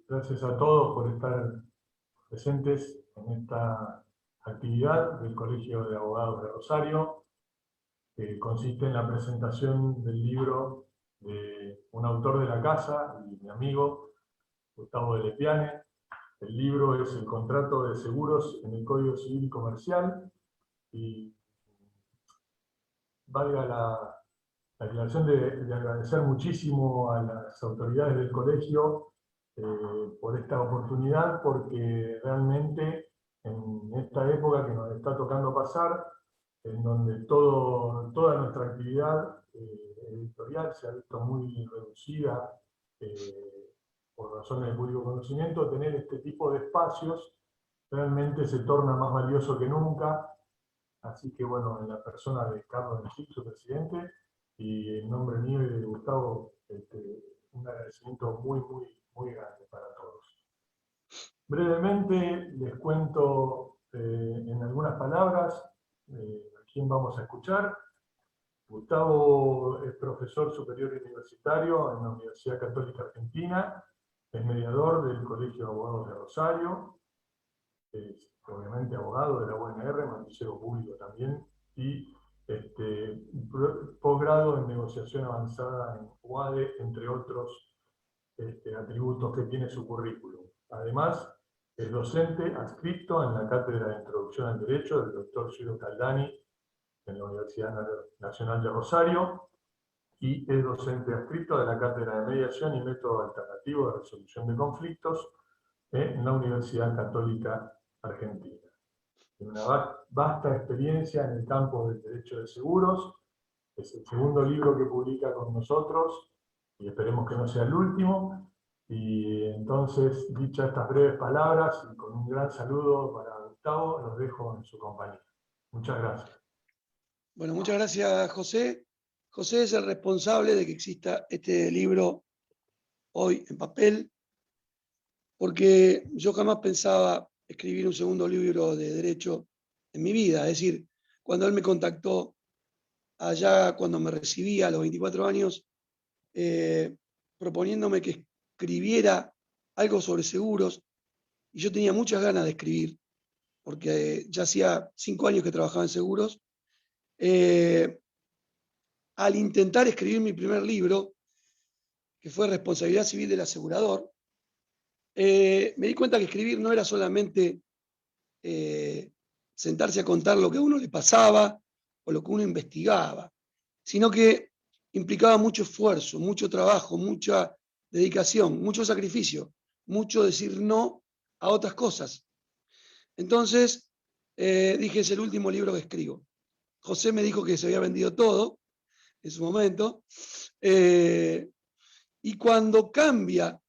Gracias a todos por estar presentes en esta actividad del Colegio de Abogados de Rosario, que consiste en la presentación del libro de un autor de la casa y mi amigo, Gustavo de Lepiane. El libro es El contrato de seguros en el Código Civil y Comercial, y valga la aclaración de agradecer muchísimo a las autoridades del colegio por esta oportunidad, porque realmente en esta época que nos está tocando pasar, en donde toda nuestra actividad editorial se ha visto muy reducida por razones de público conocimiento, tener este tipo de espacios realmente se torna más valioso que nunca. Así que bueno, en la persona de Carlos Mejía, su presidente, y en nombre mío y de Gustavo, un agradecimiento muy grande para todos. Brevemente les cuento en algunas palabras a quién vamos a escuchar. Gustavo es profesor superior universitario en la Universidad Católica Argentina, es mediador del Colegio de Abogados de Rosario, es obviamente abogado de la UNR, mandillero público también, y posgrado en negociación avanzada en UADE, entre otros atributos que tiene su currículum. Además, es docente adscrito en la Cátedra de Introducción al Derecho del Dr. Ciro Caldani en la Universidad Nacional de Rosario, y es docente adscrito de la Cátedra de Mediación y Método Alternativo de Resolución de Conflictos en la Universidad Católica Argentina. Tiene una vasta experiencia en el campo del derecho de seguros. Es el segundo libro que publica con nosotros y esperemos que no sea el último. Y entonces, dichas estas breves palabras y con un gran saludo para Gustavo, los dejo en su compañía. Muchas gracias. Bueno, muchas gracias, José. José es el responsable de que exista este libro hoy en papel, porque yo jamás pensaba escribir un segundo libro de derecho en mi vida. Es decir, cuando él me contactó allá cuando me recibía a los 24 años, proponiéndome que escribiera algo sobre seguros, y yo tenía muchas ganas de escribir, porque ya hacía 5 años que trabajaba en seguros. Al intentar escribir mi primer libro, que fue Responsabilidad Civil del Asegurador, me di cuenta que escribir no era solamente sentarse a contar lo que a uno le pasaba o lo que uno investigaba, sino que implicaba mucho esfuerzo, mucho trabajo, mucha dedicación, mucho sacrificio, mucho decir no a otras cosas. Entonces dije, es el último libro que escribo. José me dijo que se había vendido todo en su momento, y cuando cambia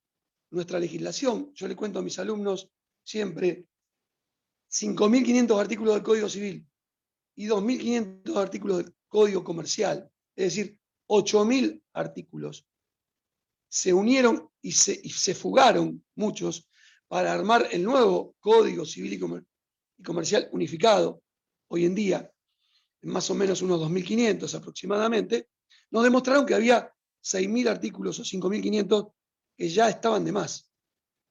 nuestra legislación, yo le cuento a mis alumnos siempre, 5.500 artículos del Código Civil y 2.500 artículos del Código Comercial, es decir, 8.000 artículos, se unieron y se fugaron muchos para armar el nuevo Código Civil y Comercial unificado, hoy en día, en más o menos unos 2.500 aproximadamente. Nos demostraron que había 6.000 artículos o 5.500 que ya estaban de más,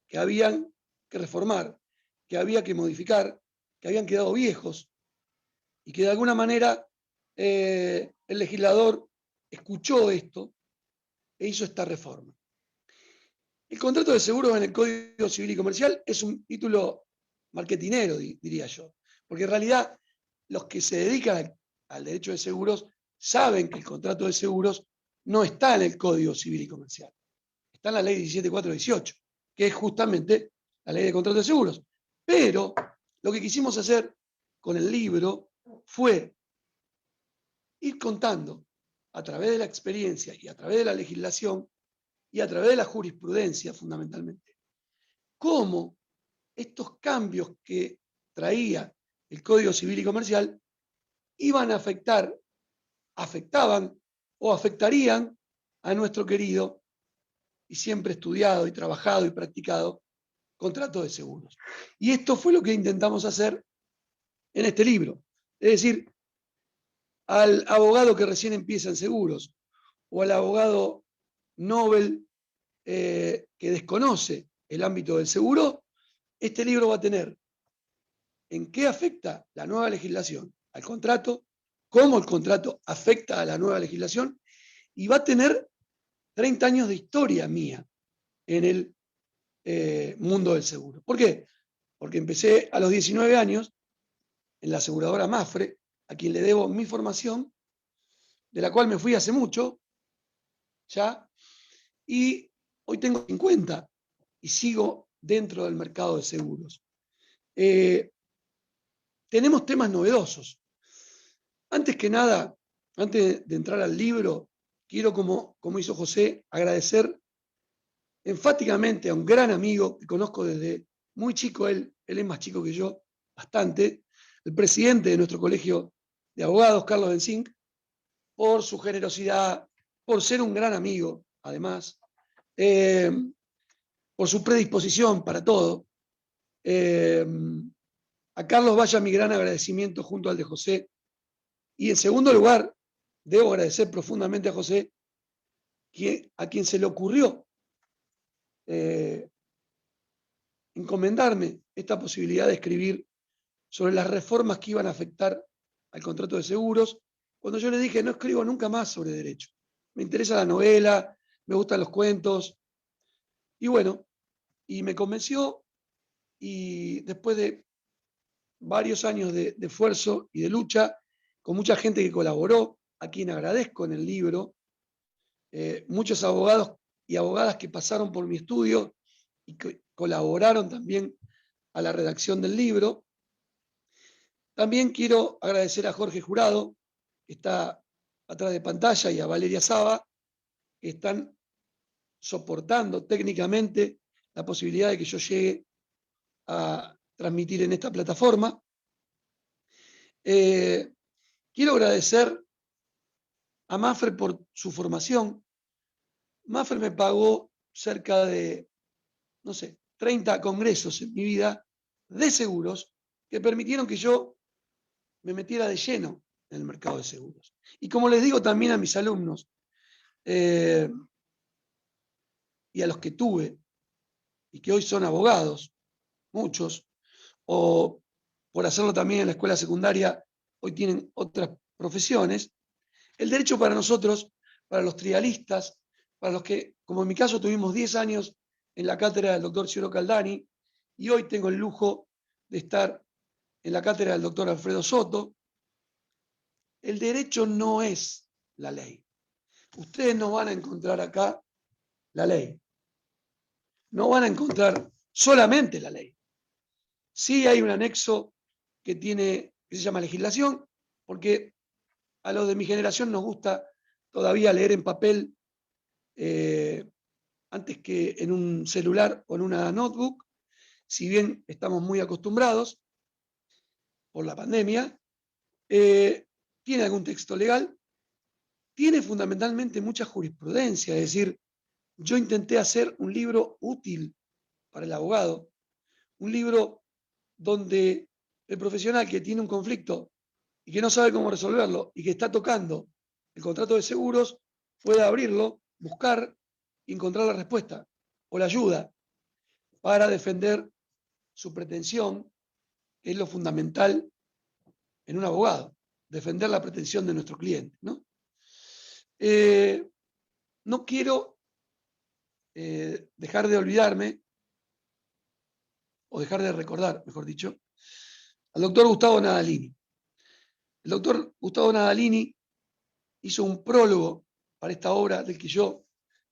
que habían que reformar, que había que modificar, que habían quedado viejos, y que de alguna manera el legislador escuchó esto e hizo esta reforma. El contrato de seguros en el Código Civil y Comercial es un título marketinero, diría yo, porque en realidad los que se dedican al derecho de seguros saben que el contrato de seguros no está en el Código Civil y Comercial, está en la ley 17.418, que es justamente la ley de contrato de seguros. Pero lo que quisimos hacer con el libro fue ir contando a través de la experiencia y a través de la legislación y a través de la jurisprudencia fundamentalmente, cómo estos cambios que traía el Código Civil y Comercial iban a afectaban o afectarían a nuestro querido y siempre estudiado y trabajado y practicado contrato de seguros. Y esto fue lo que intentamos hacer en este libro. Es decir, al abogado que recién empieza en seguros o al abogado novel que desconoce el ámbito del seguro, este libro va a tener en qué afecta la nueva legislación al contrato, cómo el contrato afecta a la nueva legislación, y va a tener 30 años de historia mía en el mundo del seguro. ¿Por qué? Porque empecé a los 19 años en la aseguradora Mapfre, a quien le debo mi formación, de la cual me fui hace mucho, ya, y hoy tengo 50 y sigo dentro del mercado de seguros. Tenemos temas novedosos. Antes que nada, antes de entrar al libro, quiero, como hizo José, agradecer enfáticamente a un gran amigo que conozco desde muy chico, él es más chico que yo, bastante, el presidente de nuestro colegio de abogados, Carlos Benzink, por su generosidad, por ser un gran amigo, además, por su predisposición para todo. A Carlos vaya mi gran agradecimiento junto al de José. Y en segundo lugar, debo agradecer profundamente a José, a quien se le ocurrió encomendarme esta posibilidad de escribir sobre las reformas que iban a afectar al contrato de seguros, cuando yo le dije, no escribo nunca más sobre derecho. Me interesa la novela, me gustan los cuentos, y bueno, y me convenció, y después de varios años de esfuerzo y de lucha, con mucha gente que colaboró, a quien agradezco en el libro, muchos abogados y abogadas que pasaron por mi estudio y que colaboraron también a la redacción del libro. También quiero agradecer a Jorge Jurado, que está atrás de pantalla, y a Valeria Saba, que están soportando técnicamente la posibilidad de que yo llegue a transmitir en esta plataforma. Quiero agradecer a Mapfre por su formación. Mapfre me pagó cerca de, no sé, 30 congresos en mi vida de seguros que permitieron que yo me metiera de lleno en el mercado de seguros. Y como les digo también a mis alumnos y a los que tuve y que hoy son abogados, muchos, o por hacerlo también en la escuela secundaria, hoy tienen otras profesiones, el derecho para nosotros, para los trialistas, para los que, como en mi caso, tuvimos 10 años en la cátedra del doctor Ciro Caldani, y hoy tengo el lujo de estar en la cátedra del doctor Alfredo Soto. El derecho no es la ley. Ustedes no van a encontrar acá la ley. No van a encontrar solamente la ley. Sí hay un anexo que se llama legislación, porque a los de mi generación nos gusta todavía leer en papel antes que en un celular o en una notebook, si bien estamos muy acostumbrados por la pandemia. Tiene algún texto legal, tiene fundamentalmente mucha jurisprudencia, es decir, yo intenté hacer un libro útil para el abogado, un libro donde el profesional que tiene un conflicto y que no sabe cómo resolverlo y que está tocando el contrato de seguros pueda abrirlo, buscar y encontrar la respuesta o la ayuda para defender su pretensión, que es lo fundamental en un abogado, defender la pretensión de nuestro cliente, ¿no? No quiero dejar de olvidarme, o dejar de recordar, mejor dicho, al doctor Gustavo Nadalini. El doctor Gustavo Nadalini hizo un prólogo para esta obra del que yo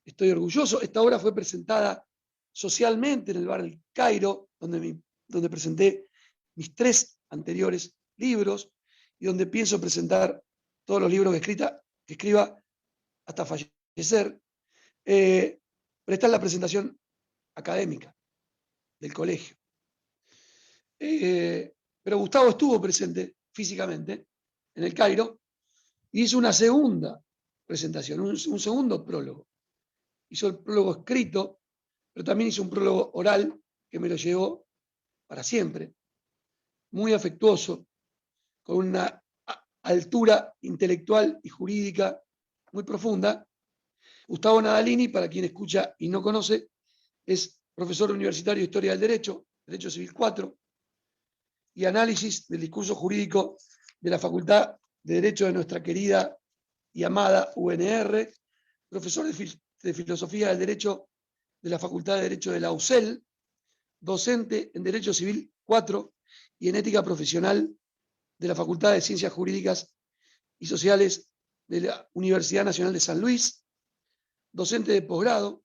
estoy orgulloso. Esta obra fue presentada socialmente en el bar El Cairo, donde presenté mis 3 anteriores libros y donde pienso presentar todos los libros que escriba hasta fallecer. Pero esta es la presentación académica del colegio. Pero Gustavo estuvo presente físicamente en El Cairo y hizo una segunda presentación, un segundo prólogo. Hizo el prólogo escrito, pero también hizo un prólogo oral que me lo llevó para siempre, muy afectuoso, con una altura intelectual y jurídica muy profunda. Gustavo Nadalini, para quien escucha y no conoce, es profesor universitario de Historia del Derecho, Derecho Civil 4, y análisis del discurso jurídico de la Facultad de Derecho de nuestra querida y amada UNR, profesor de Filosofía del Derecho de la Facultad de Derecho de la UCEL, docente en Derecho Civil 4 y en Ética Profesional de la Facultad de Ciencias Jurídicas y Sociales de la Universidad Nacional de San Luis, docente de posgrado,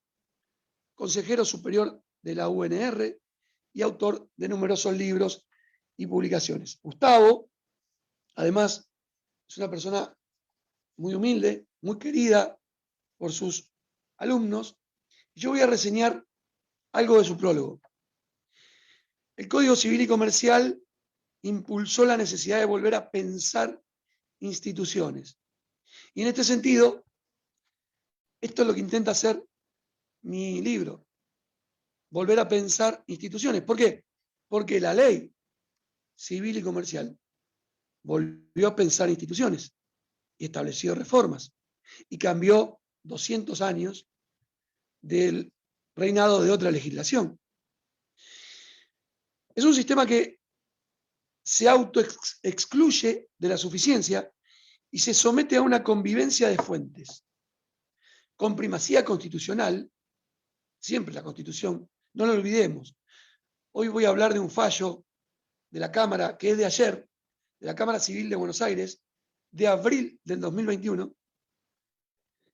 consejero superior de la UNR y autor de numerosos libros y publicaciones. Gustavo, además, es una persona muy humilde, muy querida por sus alumnos. Yo voy a reseñar algo de su prólogo. El Código Civil y Comercial impulsó la necesidad de volver a pensar instituciones. Y en este sentido, esto es lo que intenta hacer mi libro, volver a pensar instituciones. ¿Por qué? Porque la ley civil y comercial volvió a pensar instituciones y estableció reformas y cambió 200 años del reinado de otra legislación. Es un sistema que se autoexcluye de la suficiencia y se somete a una convivencia de fuentes. Con primacía constitucional, siempre la Constitución, no lo olvidemos. Hoy voy a hablar de un fallo de la Cámara, que es de ayer, de la Cámara Civil de Buenos Aires, de abril del 2021,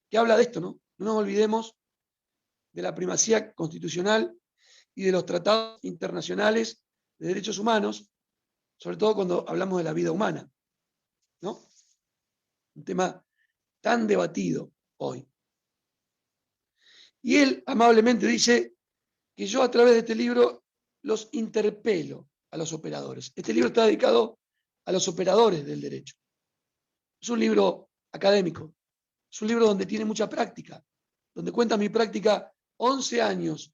que habla de esto, ¿no? No nos olvidemos de la primacía constitucional y de los tratados internacionales de derechos humanos, sobre todo cuando hablamos de la vida humana, ¿no? Un tema tan debatido hoy. Y él amablemente dice que yo a través de este libro los interpelo a los operadores. Este libro está dedicado a los operadores del derecho. Es un libro académico, es un libro donde tiene mucha práctica, donde cuenta mi práctica 11 años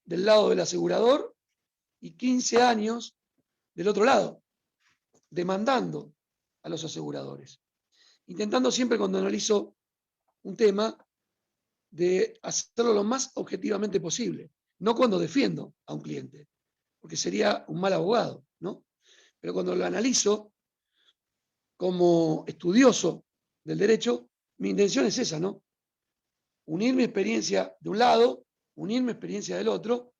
del lado del asegurador y 15 años del otro lado, demandando a los aseguradores. Intentando siempre cuando analizo un tema de hacerlo lo más objetivamente posible, no cuando defiendo a un cliente, porque sería un mal abogado, ¿no? Pero cuando lo analizo como estudioso del derecho, mi intención es esa, ¿no? Unir mi experiencia de un lado, unir mi experiencia del otro,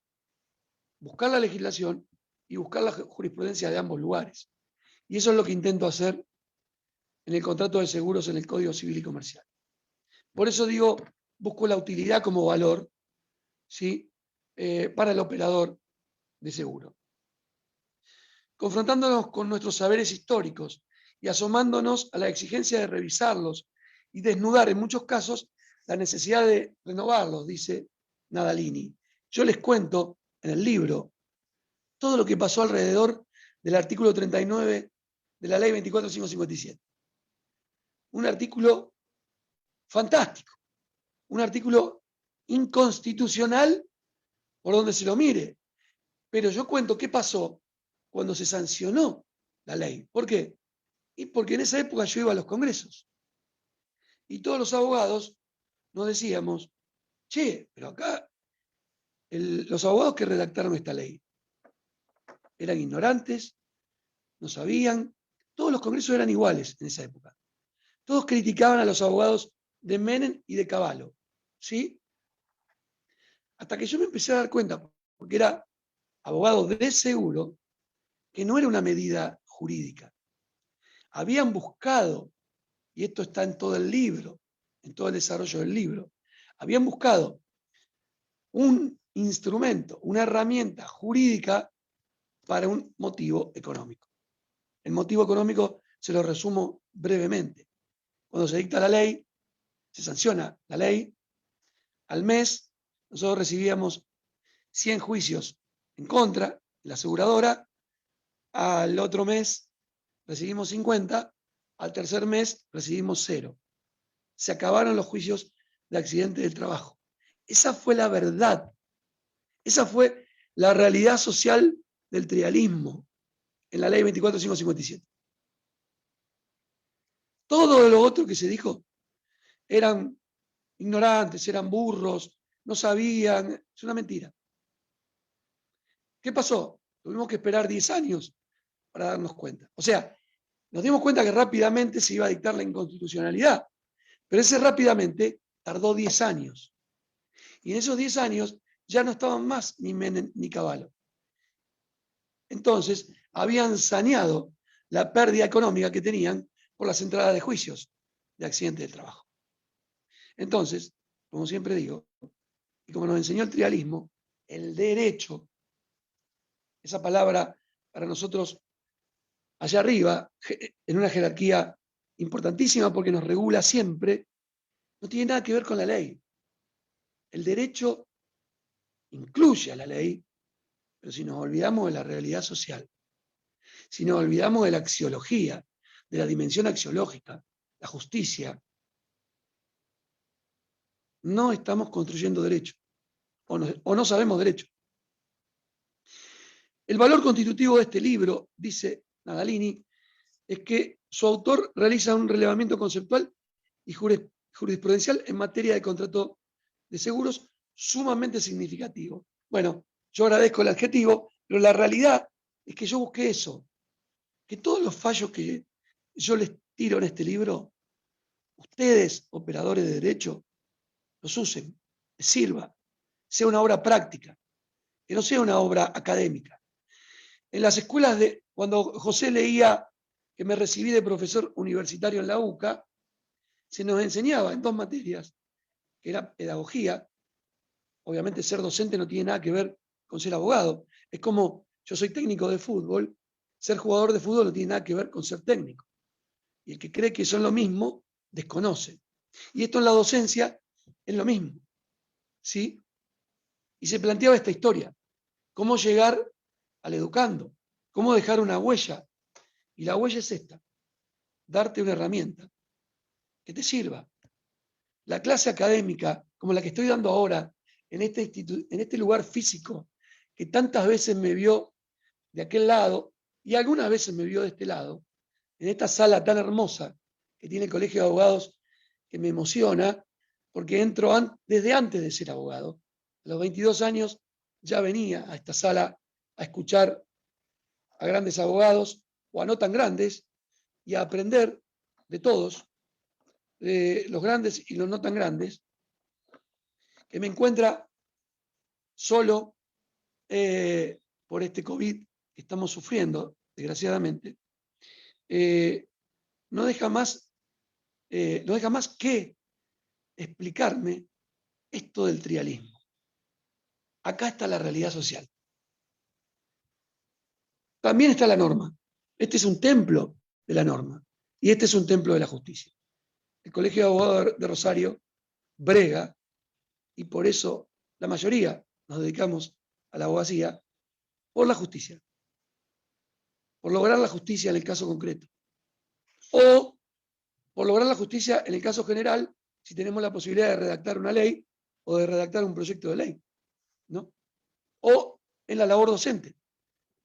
buscar la legislación y buscar la jurisprudencia de ambos lugares. Y eso es lo que intento hacer en el contrato de seguros en el Código Civil y Comercial. Por eso digo, busco la utilidad como valor, ¿sí? Para el operador de seguro. Confrontándonos con nuestros saberes históricos y asomándonos a la exigencia de revisarlos y desnudar en muchos casos la necesidad de renovarlos, dice Nadalini. Yo les cuento en el libro todo lo que pasó alrededor del artículo 39 de la ley 24.557. Un artículo fantástico, un artículo inconstitucional por donde se lo mire. Pero yo cuento qué pasó cuando se sancionó la ley. ¿Por qué? Y porque en esa época yo iba a los congresos. Y todos los abogados nos decíamos, che, pero acá los abogados que redactaron esta ley eran ignorantes, no sabían, todos los congresos eran iguales en esa época. Todos criticaban a los abogados de Menem y de Cavallo, ¿sí? Hasta que yo me empecé a dar cuenta, porque era abogado de seguro, que no era una medida jurídica. Habían buscado, y esto está en todo el libro, en todo el desarrollo del libro, habían buscado un instrumento, una herramienta jurídica para un motivo económico. El motivo económico se lo resumo brevemente. Cuando se dicta la ley, se sanciona la ley, al mes nosotros recibíamos 100 juicios en contra de la aseguradora, al otro mes recibimos 50, al tercer mes recibimos 0. Se acabaron los juicios de accidente del trabajo. Esa fue la verdad. Esa fue la realidad social del trialismo en la ley 24.557. Todo lo otro que se dijo eran ignorantes, eran burros, no sabían, es una mentira. ¿Qué pasó? Tuvimos que esperar 10 años para darnos cuenta. O sea, nos dimos cuenta que rápidamente se iba a dictar la inconstitucionalidad, pero ese rápidamente tardó 10 años. Y en esos 10 años ya no estaban más ni Menem ni Cavallo. Entonces, habían saneado la pérdida económica que tenían por las entradas de juicios de accidentes del trabajo. Entonces, como siempre digo, y como nos enseñó el trialismo, el derecho, esa palabra para nosotros allá arriba, en una jerarquía importantísima porque nos regula siempre, no tiene nada que ver con la ley. El derecho incluye a la ley, pero si nos olvidamos de la realidad social, si nos olvidamos de la axiología, de la dimensión axiológica, la justicia, no estamos construyendo derecho, o no sabemos derecho. El valor constitutivo de este libro, dice Nadalini, es que su autor realiza un relevamiento conceptual y jurisprudencial en materia de contrato de seguros sumamente significativo. Bueno, yo agradezco el adjetivo, pero la realidad es que yo busqué eso, que todos los fallos que yo les tiro en este libro, ustedes, operadores de derecho, los usen, les sirva, sea una obra práctica, que no sea una obra académica. En las escuelas, cuando José leía que me recibí de profesor universitario en la UCA, se nos enseñaba en 2 materias, que era pedagogía. Obviamente ser docente no tiene nada que ver con ser abogado. Es como yo soy técnico de fútbol, ser jugador de fútbol no tiene nada que ver con ser técnico. Y el que cree que son lo mismo, desconoce. Y esto en la docencia es lo mismo. ¿Sí? Y se planteaba esta historia. ¿Cómo llegar al educando? ¿Cómo dejar una huella? Y la huella es esta. Darte una herramienta que te sirva. La clase académica, como la que estoy dando ahora, en este lugar físico, que tantas veces me vio de aquel lado y algunas veces me vio de este lado, en esta sala tan hermosa que tiene el Colegio de Abogados, que me emociona, porque entro desde antes de ser abogado. A los 22 años ya venía a esta sala a escuchar a grandes abogados o a no tan grandes y a aprender de todos, de los grandes y los no tan grandes, que me encuentra solo por este COVID que estamos sufriendo, desgraciadamente, no deja más que explicarme esto del trialismo. Acá está la realidad social. También está la norma. Este es un templo de la norma y este es un templo de la justicia. El Colegio de Abogados de Rosario brega, y por eso la mayoría nos dedicamos a la abogacía, por la justicia, por lograr la justicia en el caso concreto, o por lograr la justicia en el caso general, si tenemos la posibilidad de redactar una ley o de redactar un proyecto de ley, ¿no? O en la labor docente,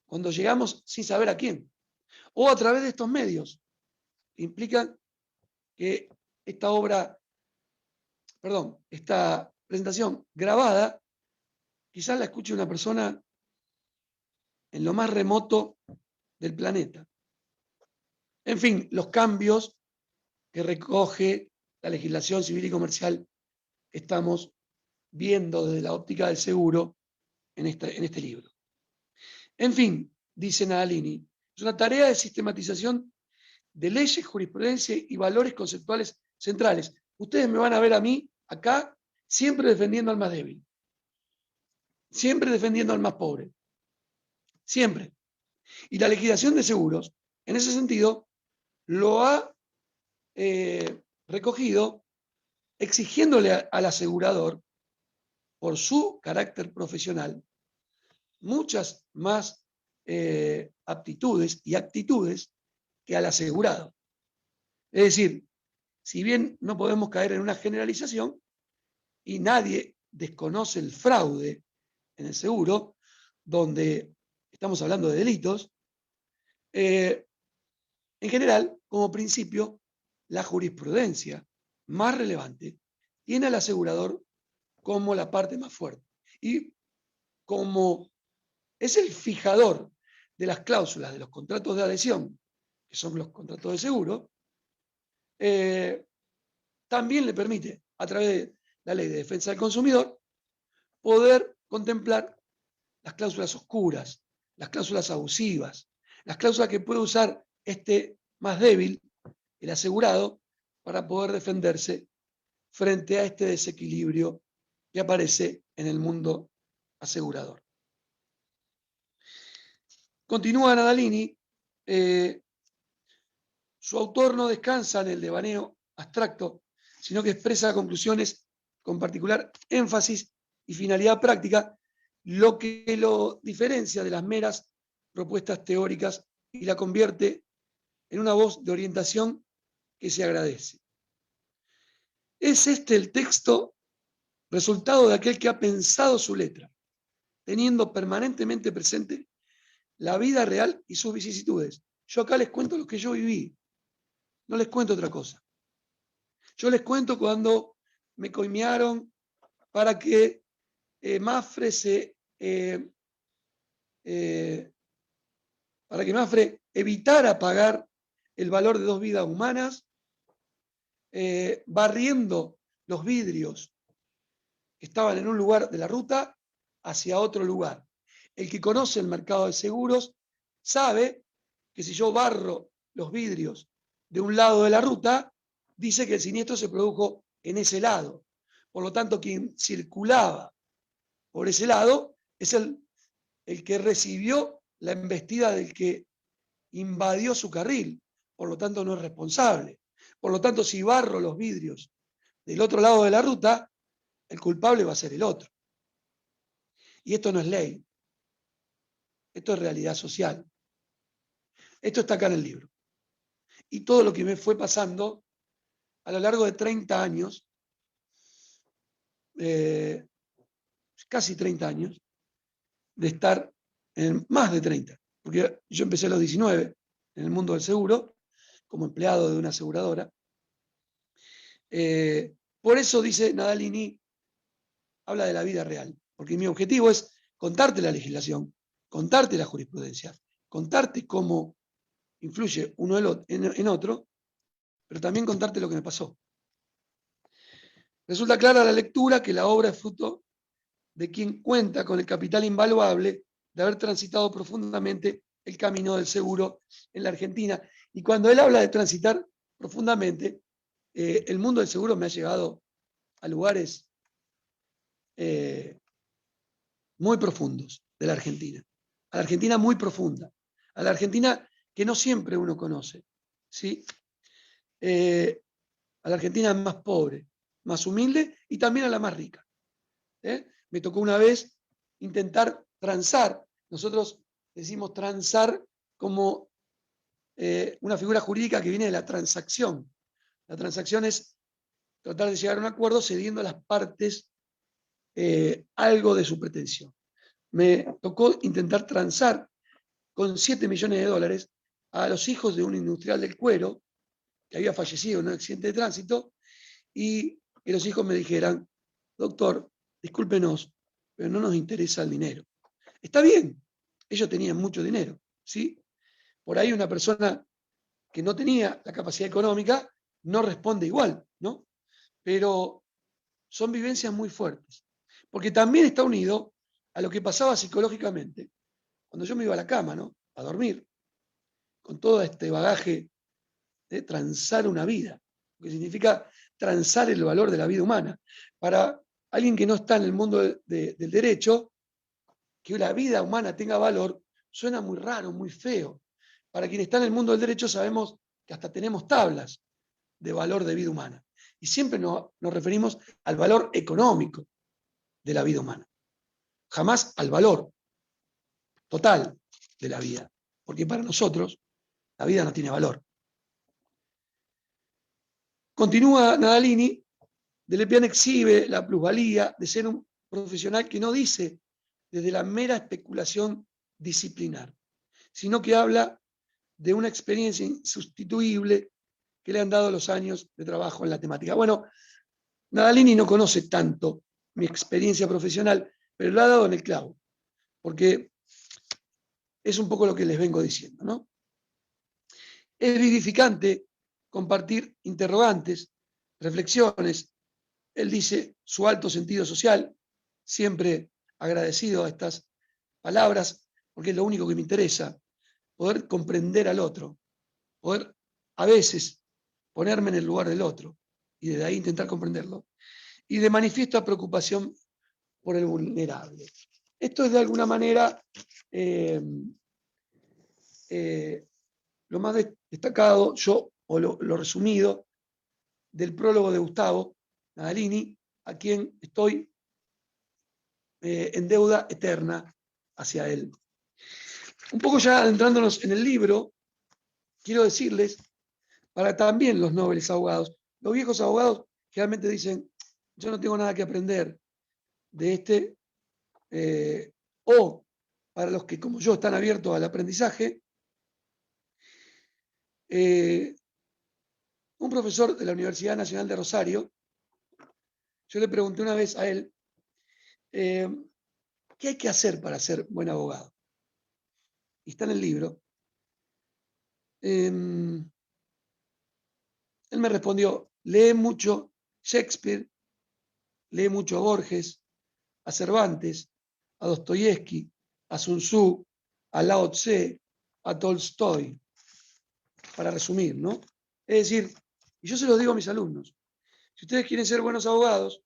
cuando llegamos sin saber a quién, o a través de estos medios, que implican que esta presentación grabada, quizás la escuche una persona en lo más remoto del planeta. En fin, los cambios que recoge la legislación civil y comercial que estamos viendo desde la óptica del seguro en este libro. En fin, dice Nadalini, es una tarea de sistematización de leyes, jurisprudencia y valores conceptuales centrales. Ustedes me van a ver a mí acá siempre defendiendo al más débil, siempre defendiendo al más pobre, siempre. Y la legislación de seguros, en ese sentido, lo ha recogido exigiéndole al asegurador, por su carácter profesional, muchas más aptitudes y actitudes que al asegurado. Es decir, si bien no podemos caer en una generalización y nadie desconoce el fraude en el seguro, donde estamos hablando de delitos, en general, como principio, la jurisprudencia más relevante tiene al asegurador como la parte más fuerte y como es el fijador de las cláusulas de los contratos de adhesión, que son los contratos de seguro, también le permite, a través de la Ley de Defensa del Consumidor, poder contemplar las cláusulas oscuras, las cláusulas abusivas, las cláusulas que puede usar este más débil, el asegurado, para poder defenderse frente a este desequilibrio que aparece en el mundo asegurador. Continúa Nadalini, su autor no descansa en el devaneo abstracto, sino que expresa conclusiones con particular énfasis y finalidad práctica, lo que lo diferencia de las meras propuestas teóricas y la convierte en una voz de orientación que se agradece. Es este el texto resultado de aquel que ha pensado su letra, teniendo permanentemente presente la vida real y sus vicisitudes. Yo acá les cuento lo que yo viví, no les cuento otra cosa. Yo les cuento cuando me coimearon para que Mapfre evitara pagar el valor de 2 vidas humanas, barriendo los vidrios que estaban en un lugar de la ruta hacia otro lugar. El que conoce el mercado de seguros sabe que si yo barro los vidrios de un lado de la ruta, dice que el siniestro se produjo en ese lado. Por lo tanto, quien circulaba por ese lado es el que recibió la embestida del que invadió su carril. Por lo tanto, no es responsable. Por lo tanto, si barro los vidrios del otro lado de la ruta, el culpable va a ser el otro. Y esto no es ley. Esto es realidad social. Esto está acá en el libro. Y todo lo que me fue pasando a lo largo de 30 años, casi 30 años, de estar en más de 30, porque yo empecé a los 19 en el mundo del seguro, como empleado de una aseguradora. Por eso dice Nadalini, habla de la vida real, porque mi objetivo es contarte la legislación, contarte la jurisprudencia, contarte cómo influye uno en otro, pero también contarte lo que me pasó. Resulta clara la lectura que la obra es fruto de quien cuenta con el capital invaluable de haber transitado profundamente el camino del seguro en la Argentina. Y cuando él habla de transitar profundamente, el mundo del seguro me ha llegado a lugares muy profundos de la Argentina. A la Argentina muy profunda. A la Argentina que no siempre uno conoce. ¿Sí? A la Argentina más pobre, más humilde y también a la más rica. Me tocó una vez intentar transar. Nosotros decimos transar como una figura jurídica que viene de la transacción. La transacción es tratar de llegar a un acuerdo cediendo a las partes algo de su pretensión. Me tocó intentar transar con $7 millones a los hijos de un industrial del cuero que había fallecido en un accidente de tránsito y que los hijos me dijeran: doctor, discúlpenos, pero no nos interesa el dinero. Está bien, ellos tenían mucho dinero, ¿sí? Por ahí una persona que no tenía la capacidad económica no responde igual, ¿no? Pero son vivencias muy fuertes, porque también está unido a lo que pasaba psicológicamente cuando yo me iba a la cama, ¿no? A dormir, con todo este bagaje de transar una vida, que significa transar el valor de la vida humana. Para alguien que no está en el mundo del derecho, que la vida humana tenga valor, suena muy raro, muy feo. Para quien está en el mundo del derecho sabemos que hasta tenemos tablas de valor de vida humana. Y siempre nos referimos al valor económico de la vida humana. Jamás al valor total de la vida. Porque para nosotros la vida no tiene valor. Continúa Nadalini, Delepiane exhibe la plusvalía de ser un profesional que no dice desde la mera especulación disciplinar, sino que habla de una experiencia insustituible que le han dado los años de trabajo en la temática. Bueno, Nadalini no conoce tanto mi experiencia profesional, pero lo ha dado en el clavo, porque es un poco lo que les vengo diciendo, ¿no? Es vivificante compartir interrogantes, reflexiones. Él dice su alto sentido social, siempre agradecido a estas palabras, porque es lo único que me interesa, poder comprender al otro, poder a veces ponerme en el lugar del otro y desde ahí intentar comprenderlo. Y de manifiesta preocupación por el vulnerable. Esto es de alguna manera lo más destacado, o lo resumido, del prólogo de Gustavo Nadalini, a quien estoy en deuda eterna hacia él. Un poco ya adentrándonos en el libro, quiero decirles, para también los nobles abogados, los viejos abogados generalmente dicen, yo no tengo nada que aprender de este, o para los que como yo están abiertos al aprendizaje, un profesor de la Universidad Nacional de Rosario, yo le pregunté una vez a él, ¿qué hay que hacer para ser buen abogado? Y está en el libro. Él me respondió, lee mucho Shakespeare, lee mucho a Borges, a Cervantes, a Dostoyevsky, a Sun Tzu, a Lao Tse, a Tolstoy, para resumir, ¿no? Es decir, y yo se los digo a mis alumnos, si ustedes quieren ser buenos abogados,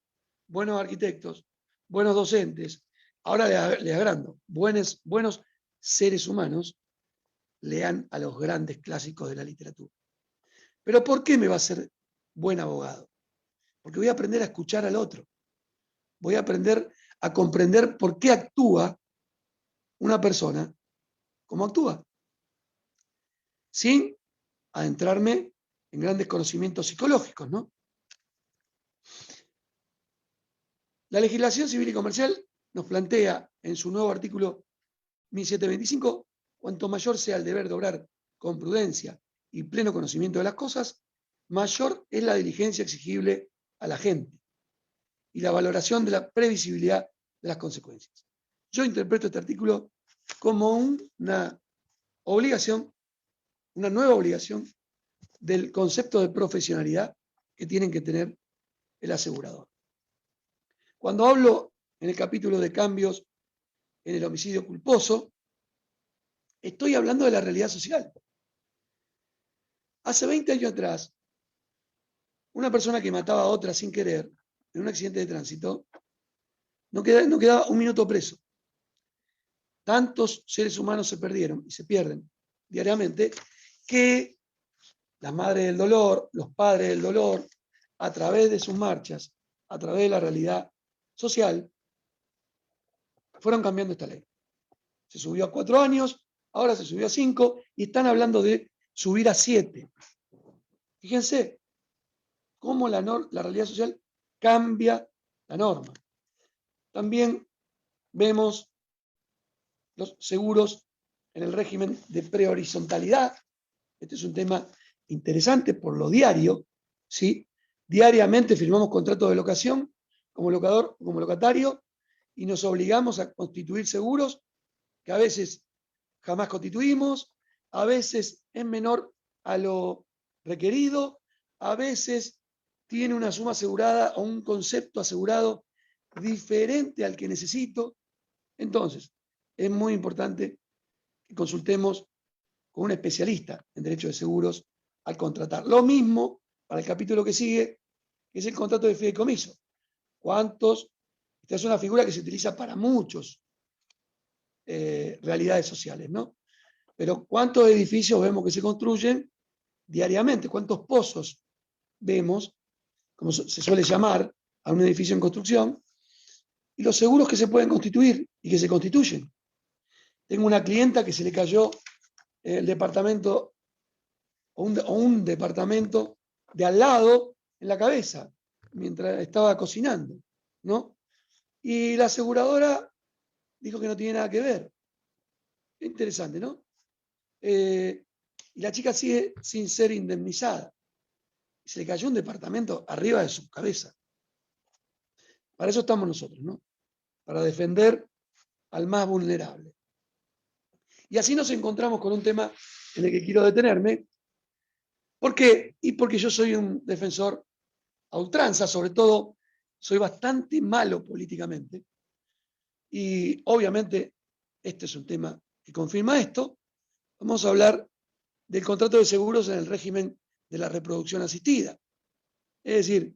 buenos arquitectos, buenos docentes, ahora les agrando, buenos seres humanos, lean a los grandes clásicos de la literatura. Pero ¿por qué me va a ser buen abogado? Porque voy a aprender a escuchar al otro. Voy a aprender a comprender por qué actúa una persona como actúa, sin adentrarme en grandes conocimientos psicológicos, ¿no? La legislación civil y comercial nos plantea en su nuevo artículo 1725, cuanto mayor sea el deber de obrar con prudencia y pleno conocimiento de las cosas, mayor es la diligencia exigible a la gente y la valoración de la previsibilidad de las consecuencias. Yo interpreto este artículo como una obligación, una nueva obligación del concepto de profesionalidad que tienen que tener el asegurador. Cuando hablo en el capítulo de cambios en el homicidio culposo, estoy hablando de la realidad social. Hace 20 años atrás, una persona que mataba a otra sin querer en un accidente de tránsito no quedaba un minuto preso. Tantos seres humanos se perdieron y se pierden diariamente que las madres del dolor, los padres del dolor, a través de sus marchas, a través de la realidad social, fueron cambiando esta ley. Se subió a 4 años, ahora se subió a 5 y están hablando de subir a 7. Fíjense cómo la realidad social cambia la norma. También vemos los seguros en el régimen de prehorizontalidad. Este es un tema interesante por lo diario, ¿sí? Diariamente firmamos contratos de locación como locador o como locatario y nos obligamos a constituir seguros que a veces jamás constituimos, a veces es menor a lo requerido, a veces tiene una suma asegurada o un concepto asegurado diferente al que necesito. Entonces, es muy importante que consultemos con un especialista en derecho de seguros al contratar. Lo mismo para el capítulo que sigue, que es el contrato de fideicomiso. Esta es una figura que se utiliza para muchos realidades sociales, ¿no? Pero ¿cuántos edificios vemos que se construyen diariamente? ¿Cuántos pozos vemos, como se suele llamar, a un edificio en construcción? Y los seguros que se pueden constituir y que se constituyen. Tengo una clienta que se le cayó el departamento o un departamento de al lado en la cabeza mientras estaba cocinando, ¿no? Y la aseguradora dijo que no tiene nada que ver. Interesante, ¿no? Y la chica sigue sin ser indemnizada. Se le cayó un departamento arriba de su cabeza. Para eso estamos nosotros, ¿no? Para defender al más vulnerable. Y así nos encontramos con un tema en el que quiero detenerme. ¿Por qué? Y porque yo soy un defensor a ultranza, sobre todo soy bastante malo políticamente. Y obviamente este es un tema que confirma esto. Vamos a hablar del contrato de seguros en el régimen de la reproducción asistida. Es decir,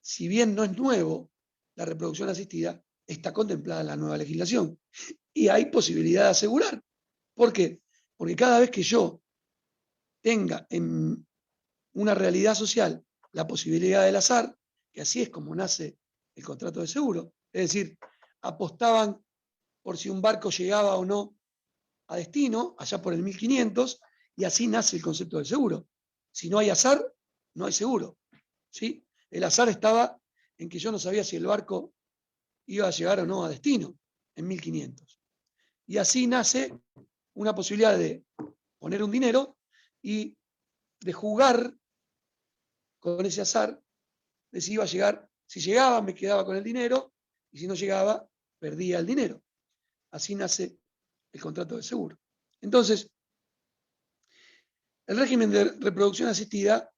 si bien no es nuevo, la reproducción asistida está contemplada en la nueva legislación y hay posibilidad de asegurar. ¿Por qué? Porque cada vez que yo tenga en una realidad social la posibilidad del azar, que así es como nace el contrato de seguro, es decir, apostaban por si un barco llegaba o no a destino, allá por el 1500, y así nace el concepto del seguro. Si no hay azar, no hay seguro. ¿Sí? El azar estaba en que yo no sabía si el barco iba a llegar o no a destino en 1500. Y así nace una posibilidad de poner un dinero y de jugar con ese azar, de si iba a llegar, si llegaba me quedaba con el dinero y si no llegaba perdía el dinero. Así nace el contrato de seguro. Entonces, el régimen de reproducción asistida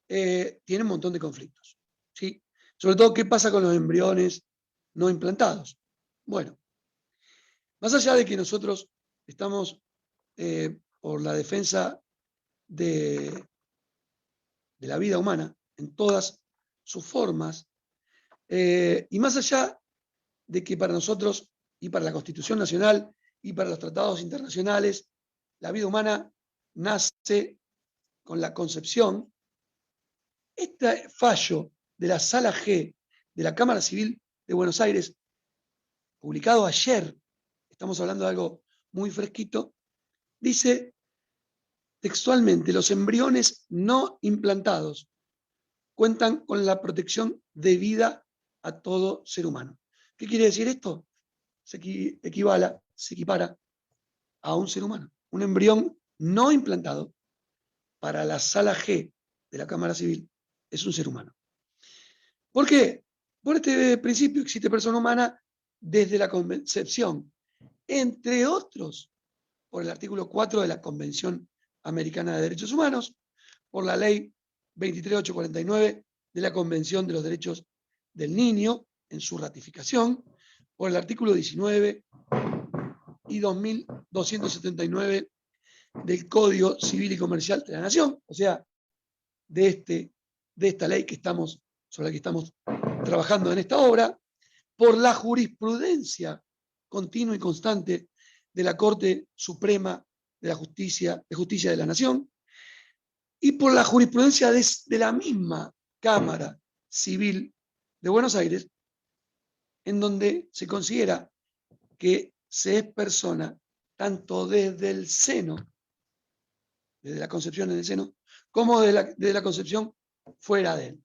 tiene un montón de conflictos. ¿Sí? Sobre todo, ¿qué pasa con los embriones no implantados? Bueno, más allá de que nosotros estamos por la defensa de la vida humana en todas sus formas, y más allá de que para nosotros y para la Constitución Nacional y para los tratados internacionales, la vida humana nace con la concepción, este fallo de la Sala G de la Cámara Civil de Buenos Aires, publicado ayer, estamos hablando de algo muy fresquito, dice textualmente: los embriones no implantados cuentan con la protección debida a todo ser humano. ¿Qué quiere decir esto? Se equipara a un ser humano. Un embrión no implantado para la Sala G de la Cámara Civil es un ser humano. ¿Por qué? Por este principio existe persona humana desde la concepción, entre otros, por el artículo 4 de la Convención Americana de Derechos Humanos, por la ley 23849 de la Convención de los Derechos del Niño en su ratificación, por el artículo 19 y 2279 del Código Civil y Comercial de la Nación, o sea, de esta ley sobre la que estamos trabajando en esta obra, por la jurisprudencia continua y constante de la Corte Suprema de Justicia de la Nación, y por la jurisprudencia de la misma Cámara Civil de Buenos Aires, en donde se considera que se es persona tanto desde el seno, desde la concepción en el seno, como desde la concepción fuera de él.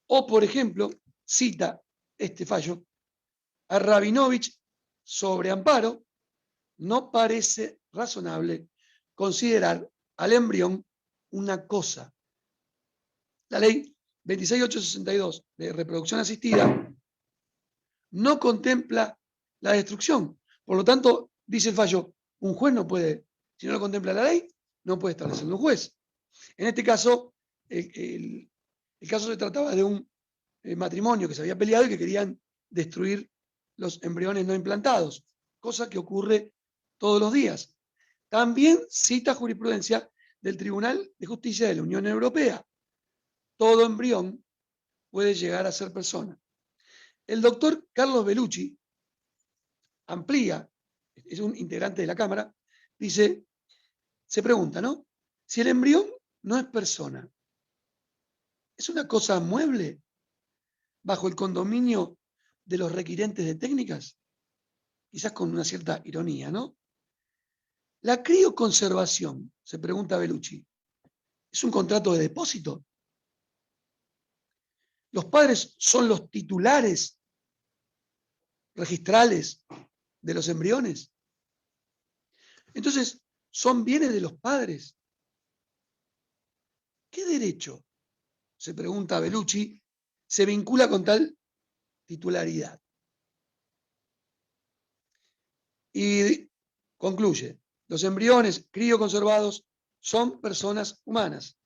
O, por ejemplo, cita este fallo a Rabinovich sobre amparo: no parece razonable considerar al embrión una cosa. La ley 26862 de reproducción asistida no contempla la destrucción. Por lo tanto, dice el fallo, un juez no puede, si no lo contempla la ley, no puede establecerlo un juez. En este caso, el caso se trataba de un matrimonio que se había peleado y que querían destruir los embriones no implantados, cosa que ocurre todos los días. También cita jurisprudencia del Tribunal de Justicia de la Unión Europea. Todo embrión puede llegar a ser persona. El doctor Carlos Bellucci amplía, es un integrante de la Cámara, dice, se pregunta, ¿no? Si el embrión no es persona, ¿es una cosa mueble bajo el condominio de los requirentes de técnicas? Quizás con una cierta ironía, ¿no? La crioconservación, se pregunta Bellucci, ¿es un contrato de depósito? ¿Los padres son los titulares registrales de los embriones? Entonces, ¿son bienes de los padres? ¿Qué derecho, se pregunta Bellucci, se vincula con tal titularidad? Y Concluye, los embriones crioconservados son personas humanas,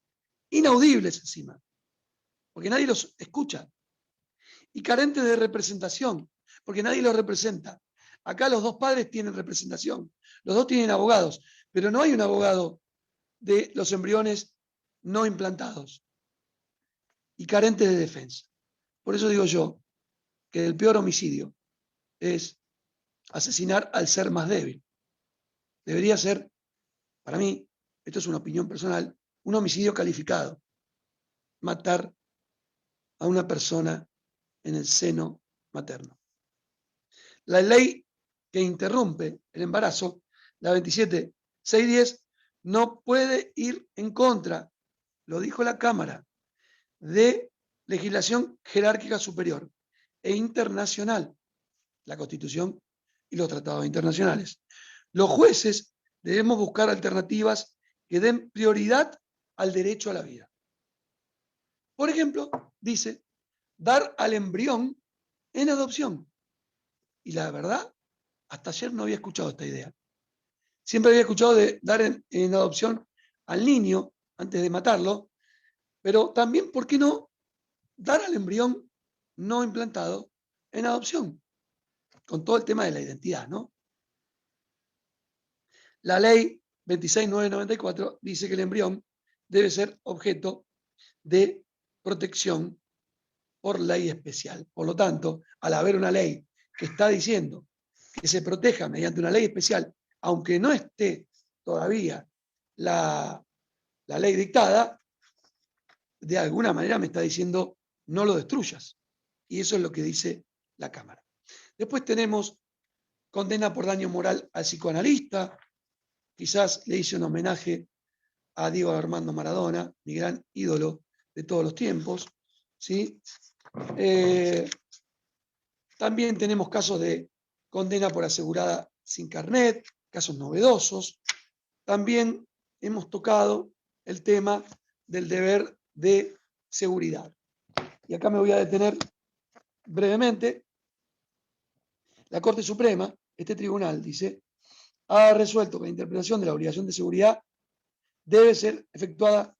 inaudibles encima, porque nadie los escucha, y carentes de representación, porque nadie los representa. Acá los dos padres tienen representación, los dos tienen abogados, pero no hay un abogado de los embriones no implantados y carentes de defensa. Por eso digo yo que el peor homicidio es asesinar al ser más débil. Debería ser, para mí, esto es una opinión personal, un homicidio calificado. Matar a una persona en el seno materno. La ley que interrumpe el embarazo, la 27.610, no puede ir en contra, lo dijo la Cámara, de legislación jerárquica superior e internacional, la Constitución y los tratados internacionales. Los jueces debemos buscar alternativas que den prioridad al derecho a la vida. Por ejemplo, dice, dar al embrión en adopción. Y la verdad, hasta ayer no había escuchado esta idea. Siempre había escuchado de dar en adopción al niño antes de matarlo, pero también, ¿por qué no dar al embrión no implantado en adopción? Con todo el tema de la identidad, ¿no? La ley 26.994 dice que el embrión debe ser objeto de protección por ley especial. Por lo tanto, al haber una ley que está diciendo que se proteja mediante una ley especial, aunque no esté todavía la ley dictada, de alguna manera me está diciendo no lo destruyas. Y eso es lo que dice la Cámara. Después tenemos condena por daño moral al psicoanalista. Quizás le hice un homenaje a Diego Armando Maradona, mi gran ídolo de todos los tiempos, ¿sí? También tenemos casos de condena por asegurada sin carnet, casos novedosos. También hemos tocado el tema del deber de seguridad. Y acá me voy a detener brevemente. La Corte Suprema, este tribunal, dice, ha resuelto que la interpretación de la obligación de seguridad debe ser efectuada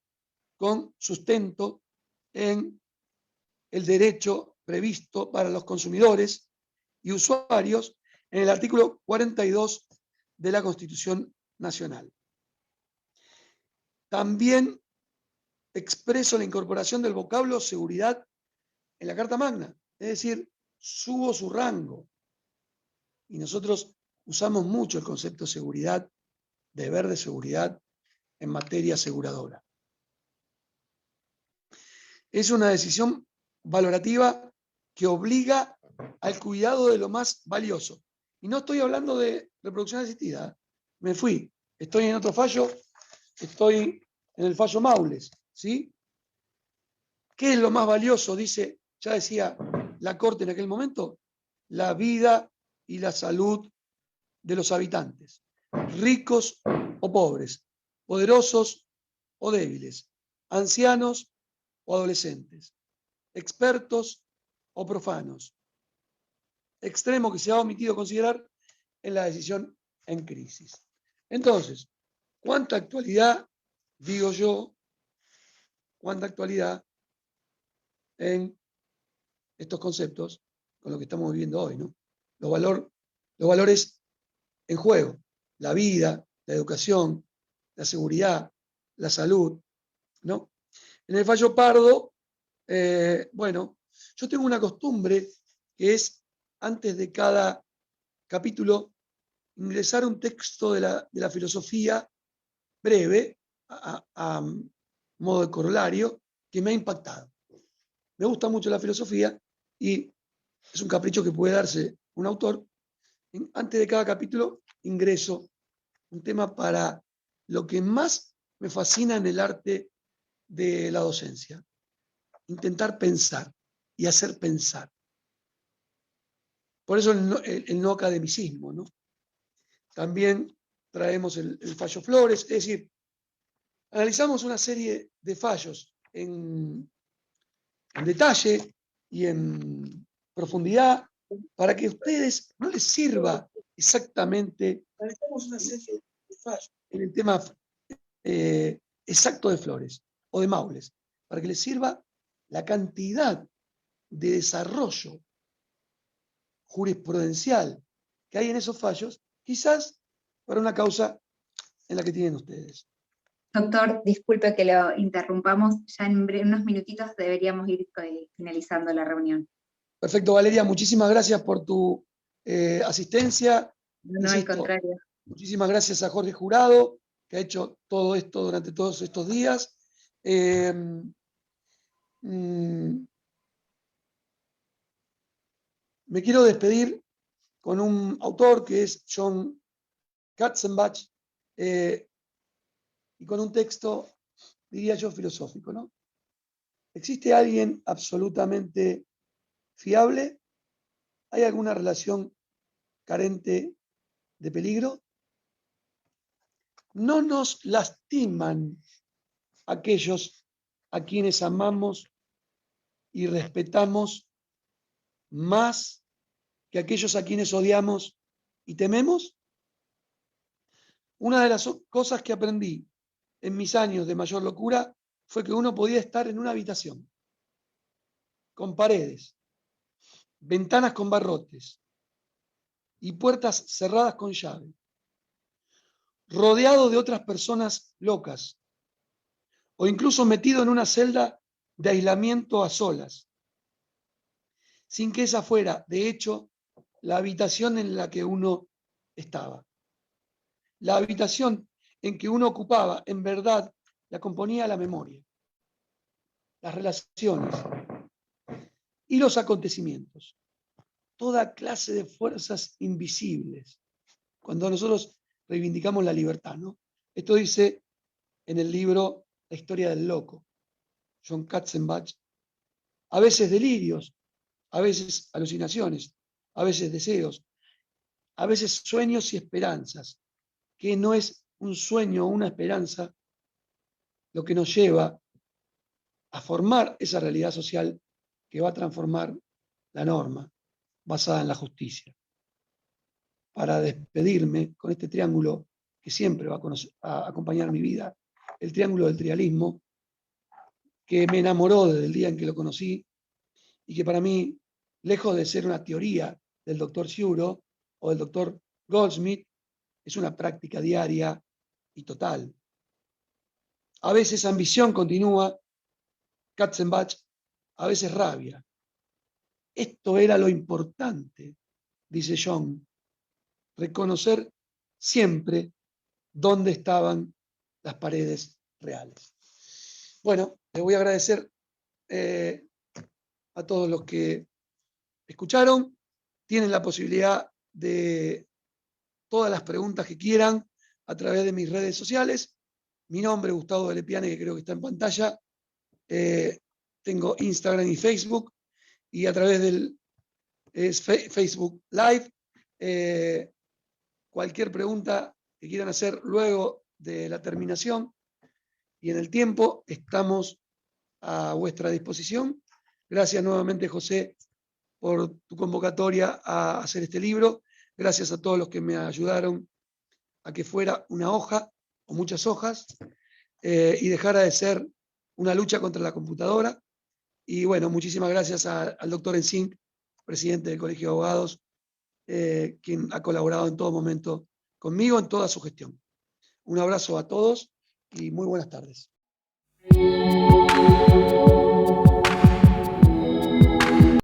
con sustento en el derecho previsto para los consumidores y usuarios en el artículo 42 de la Constitución Nacional. También expreso la incorporación del vocablo seguridad en la Carta Magna, es decir, subo su rango. Y nosotros usamos mucho el concepto de seguridad, deber de seguridad en materia aseguradora. Es una decisión valorativa que obliga al cuidado de lo más valioso. Y no estoy hablando de reproducción asistida. Me fui. Estoy en otro fallo. Estoy en el fallo Maules, ¿sí? ¿Qué es lo más valioso? Dice, ya decía la Corte en aquel momento, la vida y la salud de los habitantes, ricos o pobres, poderosos o débiles, ancianos o adolescentes, expertos o profanos. Extremo que se ha omitido considerar en la decisión en crisis. Entonces, ¿cuánta actualidad, digo yo, cuánta actualidad en estos conceptos con lo que estamos viviendo hoy, ¿no? Los valores en juego, la vida, la educación, la seguridad, la salud, ¿no? En el fallo Pardo, bueno, yo tengo una costumbre que es, antes de cada capítulo, ingresar un texto de la filosofía breve, a modo de corolario, que me ha impactado. Me gusta mucho la filosofía y es un capricho que puede darse un autor. Antes de cada capítulo ingreso un tema para lo que más me fascina en el arte de la docencia. Intentar pensar y hacer pensar. Por eso el no academicismo, ¿no? También traemos el fallo Flores, es decir, analizamos una serie de fallos en detalle y en profundidad para que a ustedes no les sirva exactamente una serie de fallos en el tema exacto de Flores o de Maules, para que les sirva la cantidad de desarrollo jurisprudencial que hay en esos fallos, quizás para una causa en la que tienen ustedes. Doctor, disculpe que lo interrumpamos, ya en unos minutitos deberíamos ir finalizando la reunión. Perfecto, Valeria, muchísimas gracias por tu asistencia. No, al contrario. Muchísimas gracias a Jorge Jurado, que ha hecho todo esto durante todos estos días. Me quiero despedir con un autor que es John Katzenbach, y con un texto, diría yo, filosófico, ¿no? ¿Existe alguien absolutamente fiable? ¿Hay alguna relación carente de peligro? No nos lastiman aquellos a quienes amamos y respetamos más que aquellos a quienes odiamos y tememos. Una de las cosas que aprendí en mis años de mayor locura fue que uno podía estar en una habitación con paredes, ventanas con barrotes y puertas cerradas con llave, rodeado de otras personas locas, o incluso metido en una celda de aislamiento a solas, sin que esa fuera, de hecho, la habitación en la que uno estaba. La habitación en que uno ocupaba, en verdad, la componía la memoria, las relaciones y los acontecimientos. Toda clase de fuerzas invisibles. Cuando nosotros reivindicamos la libertad, ¿no? Esto dice en el libro La historia del loco, John Katzenbach. A veces delirios, a veces alucinaciones, a veces deseos, a veces sueños y esperanzas, que no es un sueño o una esperanza lo que nos lleva a formar esa realidad social que va a transformar la norma basada en la justicia. Para despedirme con este triángulo que siempre va a acompañar mi vida, el triángulo del trialismo, que me enamoró desde el día en que lo conocí y que para mí, lejos de ser una teoría del doctor Sciuro o del doctor Goldsmith, es una práctica diaria y total. A veces ambición continúa, Katzenbach, a veces rabia. Esto era lo importante, dice John, reconocer siempre dónde estaban las paredes reales. Bueno, les voy a agradecer a todos los que escucharon. Tienen la posibilidad de todas las preguntas que quieran a través de mis redes sociales. Mi nombre, Gustavo de Lepiane, que creo que está en pantalla. Tengo Instagram y Facebook, y a través del Facebook Live. Cualquier pregunta que quieran hacer luego de la terminación y en el tiempo, estamos a vuestra disposición. Gracias nuevamente, José, por tu convocatoria a hacer este libro. Gracias a todos los que me ayudaron a que fuera una hoja o muchas hojas y dejara de ser una lucha contra la computadora. Y bueno, muchísimas gracias al doctor Ensink, presidente del Colegio de Abogados, quien ha colaborado en todo momento conmigo en toda su gestión. Un abrazo a todos y muy buenas tardes.